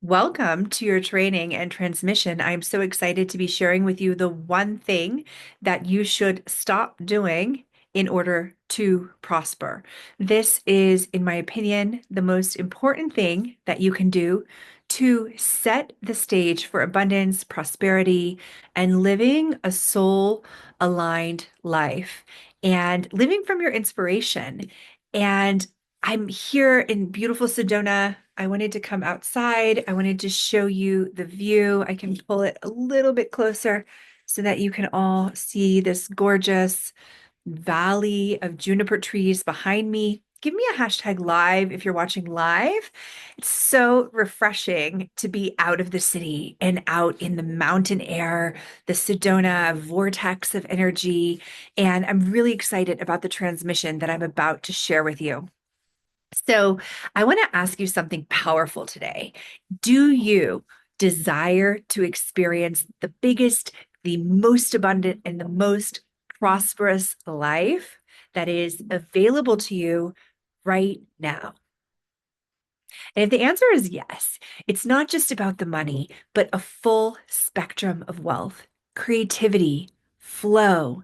Welcome to your training and transmission. I'm so excited to be sharing with you the one thing that you should stop doing in order to prosper. This is, in my opinion, the most important thing that you can do to set the stage for abundance, prosperity, and living a soul-aligned life and living from your inspiration. And I'm here in beautiful Sedona. I wanted to come outside. I wanted to show you the view. I can pull it a little bit closer so that you can all see this gorgeous valley of juniper trees behind me. Give me a hashtag live if you're watching live. It's so refreshing to be out of the city and out in the mountain air, the Sedona vortex of energy. And I'm really excited about the transmission that I'm about to share with you. So, I want to ask you something powerful today. Do you desire to experience the biggest, the most abundant, and the most prosperous life that is available to you right now? And if the answer is yes, it's not just about the money, but a full spectrum of wealth, creativity, flow,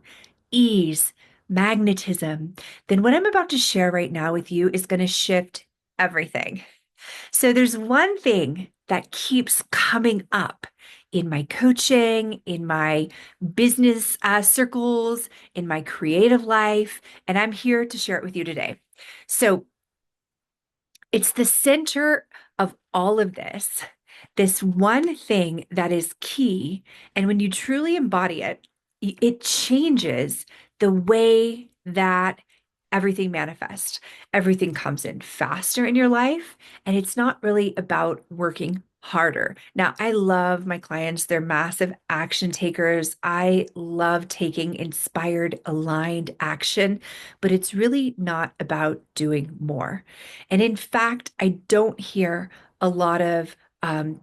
ease, magnetism, then what I'm about to share right now with you is going to shift everything. So there's one thing that keeps coming up in my coaching, in my business circles, in my creative life, and I'm here to share it with you today. So it's the center of all of this one thing that is key. And when you truly embody it, it changes the way that everything manifests. Everything comes in faster in your life. And it's not really about working harder. Now, I love my clients. They're massive action takers. I love taking inspired, aligned action, but it's really not about doing more. And in fact, I don't hear a lot of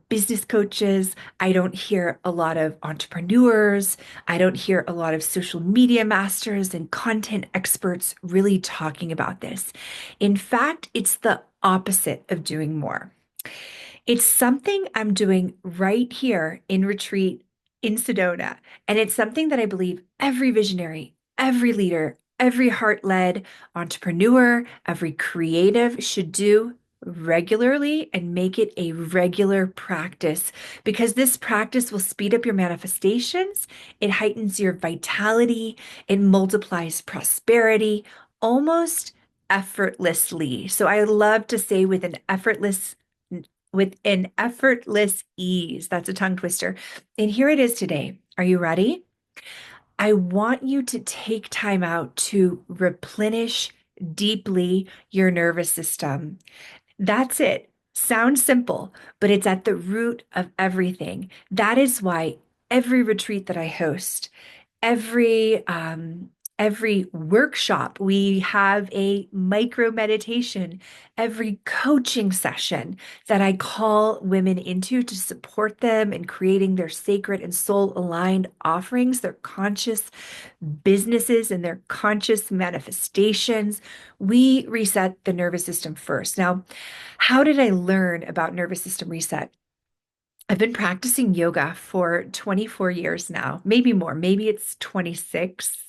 business coaches. I don't hear a lot of entrepreneurs. I don't hear a lot of social media masters and content experts really talking about this. In fact, it's the opposite of doing more. It's something I'm doing right here in retreat in Sedona. And it's something that I believe every visionary, every leader, every heart led entrepreneur, every creative should do regularly and make it a regular practice because this practice will speed up your manifestations. It heightens your vitality, it multiplies prosperity almost effortlessly. So I love to say with an effortless ease. That's a tongue twister. And here it is today. Are you ready? I want you to take time out to replenish deeply your nervous system. That's it. Sounds simple, but it's at the root of everything. That is why every retreat that I host, every every workshop we have a micro meditation, every coaching session that I call women into to support them in creating their sacred and soul aligned offerings, their conscious businesses and their conscious manifestations. We reset the nervous system first. Now, how did I learn about nervous system reset? I've been practicing yoga for 24 years now, maybe more. Maybe it's 26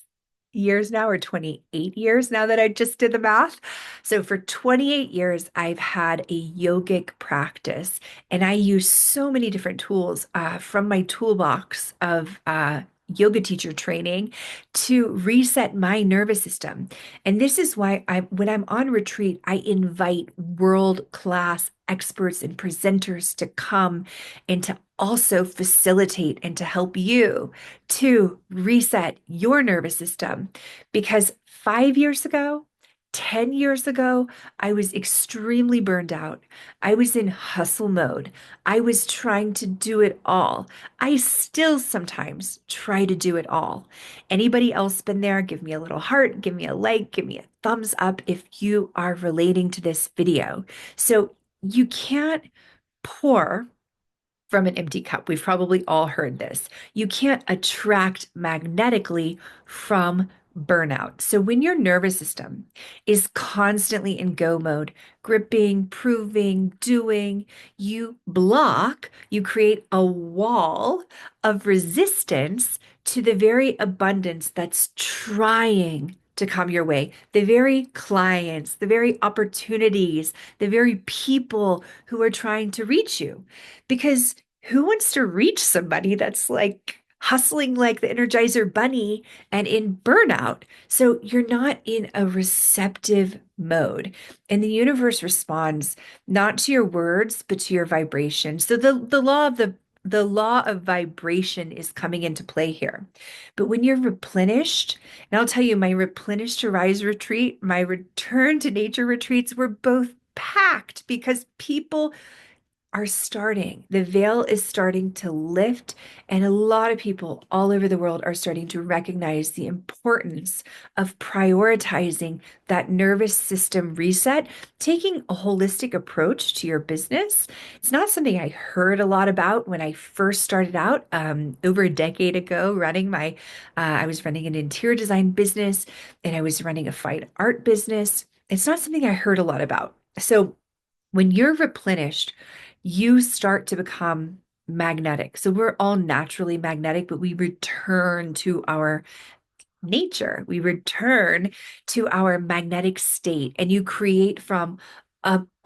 years now or 28 years now that I just did the math. So for 28 years, I've had a yogic practice and I use so many different tools from my toolbox of yoga teacher training to reset my nervous system. And this is why when I'm on retreat, I invite world-class experts and presenters to come and to also facilitate and to help you to reset your nervous system. Because 5 years ago, 10 years ago, I was extremely burned out. I was in hustle mode. I was trying to do it all. I still sometimes try to do it all. Anybody else been there? Give me a little heart, give me a like, give me a thumbs up if you are relating to this video. So you can't pour from an empty cup. We've probably all heard this. You can't attract magnetically from burnout. So when your nervous system is constantly in go mode, gripping, proving, doing, you create a wall of resistance to the very abundance that's trying to come your way, the very clients, the very opportunities, the very people who are trying to reach you. Because who wants to reach somebody that's like hustling like the Energizer Bunny and in burnout? So you're not in a receptive mode. And the universe responds not to your words, but to your vibration. So the law of vibration is coming into play here. But when you're replenished, and I'll tell you, my Replenish to Rise retreat, my Return to Nature retreats were both packed because people are starting. The veil is starting to lift, and a lot of people all over the world are starting to recognize the importance of prioritizing that nervous system reset, taking a holistic approach to your business. It's not something I heard a lot about when I first started out over a decade ago, I was running an interior design business and I was running a fine art business. It's not something I heard a lot about. So, when you're replenished, you start to become magnetic. So we're all naturally magnetic, but we return to our nature. We return to our magnetic state, and you create from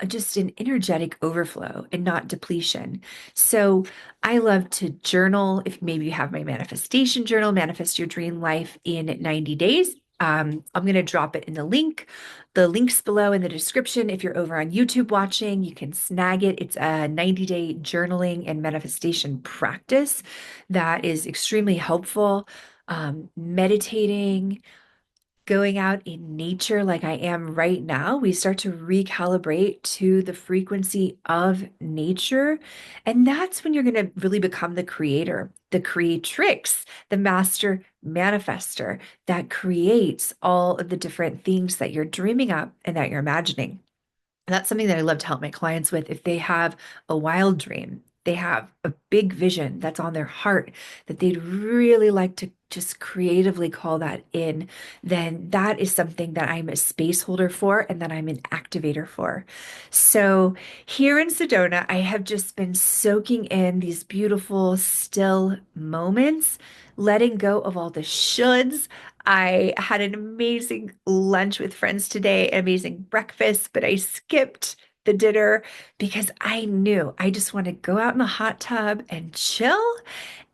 just an energetic overflow and not depletion. So I love to journal. If maybe you have my manifestation journal, Manifest Your Dream Life in 90 Days. I'm going to drop it in the links below in the description. If you're over on YouTube watching, you can snag it. It's a 90-day journaling and manifestation practice that is extremely helpful. Meditating, going out in nature like I am right now, we start to recalibrate to the frequency of nature. And that's when you're going to really become the creator, the creatrix, the master manifester that creates all of the different things that you're dreaming up and that you're imagining. That's something that I love to help my clients with. If they have a wild dream, they have a big vision that's on their heart that they'd really like to just creatively call that in, then that is something that I'm a space holder for and that I'm an activator for. So here in Sedona, I have just been soaking in these beautiful, still moments, letting go of all the shoulds. I had an amazing lunch with friends today, an amazing breakfast, but I skipped the dinner because I knew I just want to go out in the hot tub and chill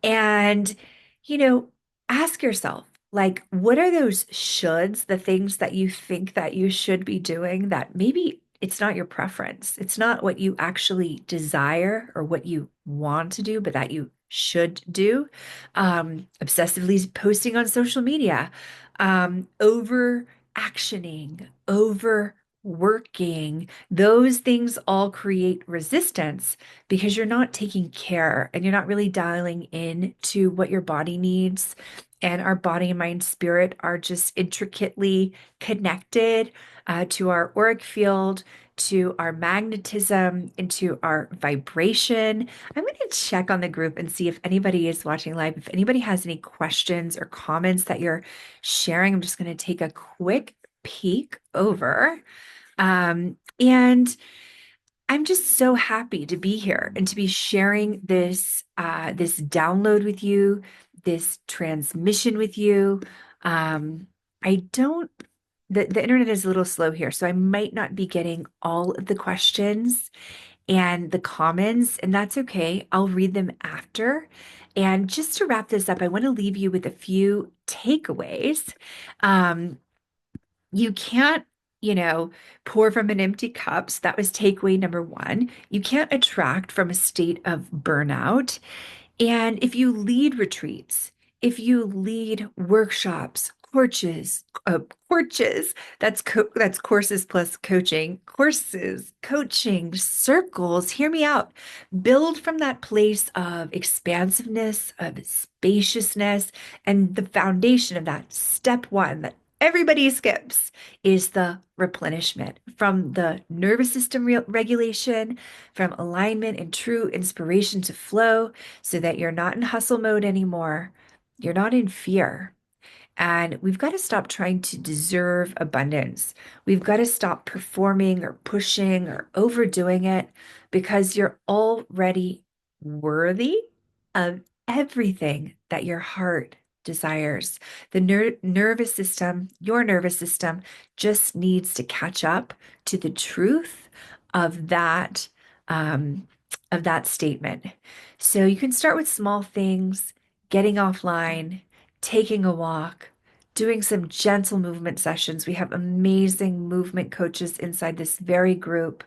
and, you know, ask yourself, like, what are those shoulds, the things that you think that you should be doing that maybe it's not your preference. It's not what you actually desire or what you want to do, but that you should do. Obsessively posting on social media, over actioning, over working, those things all create resistance because you're not taking care and you're not really dialing in to what your body needs. And our body, mind, spirit are just intricately connected to our auric field, to our magnetism, into our vibration. I'm going to check on the group and see if anybody is watching live. If anybody has any questions or comments that you're sharing, I'm just going to take a quick peek over. And I'm just so happy to be here and to be sharing this download with you, this transmission with you. I don't the internet is a little slow here, so I might not be getting all of the questions and the comments, and that's okay. I'll read them after. And just to wrap this up, I want to leave you with a few takeaways. Um, you can't, you know, pour from an empty cup. So that was takeaway number one. You can't attract from a state of burnout. And if you lead retreats, if you lead workshops, courses, that's courses plus coaching, courses, coaching, circles, hear me out. Build from that place of expansiveness, of spaciousness, and the foundation of that step one that everybody skips is the replenishment from the nervous system regulation, from alignment and true inspiration to flow so that you're not in hustle mode anymore. You're not in fear. And we've got to stop trying to deserve abundance. We've got to stop performing or pushing or overdoing it because you're already worthy of everything that your heart desires. The nervous system, your nervous system, just needs to catch up to the truth of um, that statement. So you can start with small things, getting offline, taking a walk, doing some gentle movement sessions. We have amazing movement coaches inside this very group.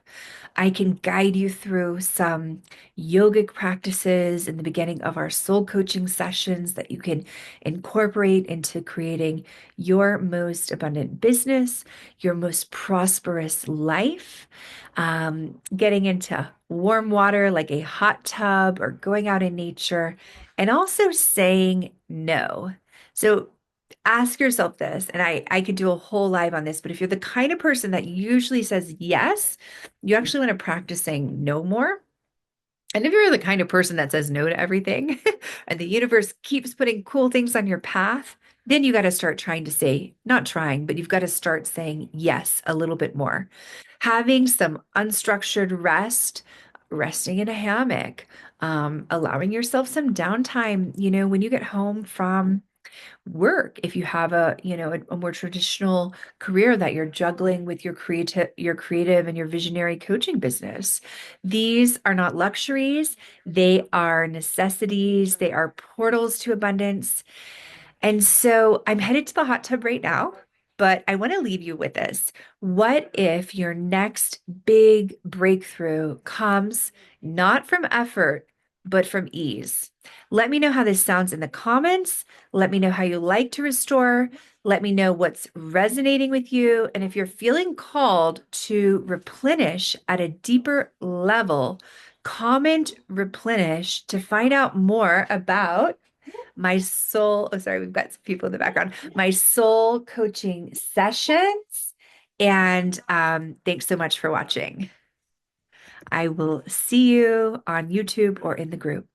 I can guide you through some yogic practices in the beginning of our soul coaching sessions that you can incorporate into creating your most abundant business, your most prosperous life. Getting into warm water like a hot tub or going out in nature, and also saying no. So ask yourself this, and I could do a whole live on this, but if you're the kind of person that usually says yes, you actually want to practice saying no more. And if you're the kind of person that says no to everything and the universe keeps putting cool things on your path, then you got to start trying to say, not trying, but you've got to start saying yes a little bit more. Having some unstructured rest, resting in a hammock, allowing yourself some downtime, when you get home from work, if you have a more traditional career that you're juggling with your creative and your visionary coaching business. These are not luxuries, they are necessities, they are portals to abundance. And so I'm headed to the hot tub right now, but I want to leave you with this. What if your next big breakthrough comes not from effort, but from ease? Let me know how this sounds in the comments. Let me know how you like to restore. Let me know what's resonating with you. And if you're feeling called to replenish at a deeper level, comment replenish to find out more about my soul. Oh, sorry, we've got some people in the background. My soul coaching sessions. And thanks so much for watching. I will see you on YouTube or in the group.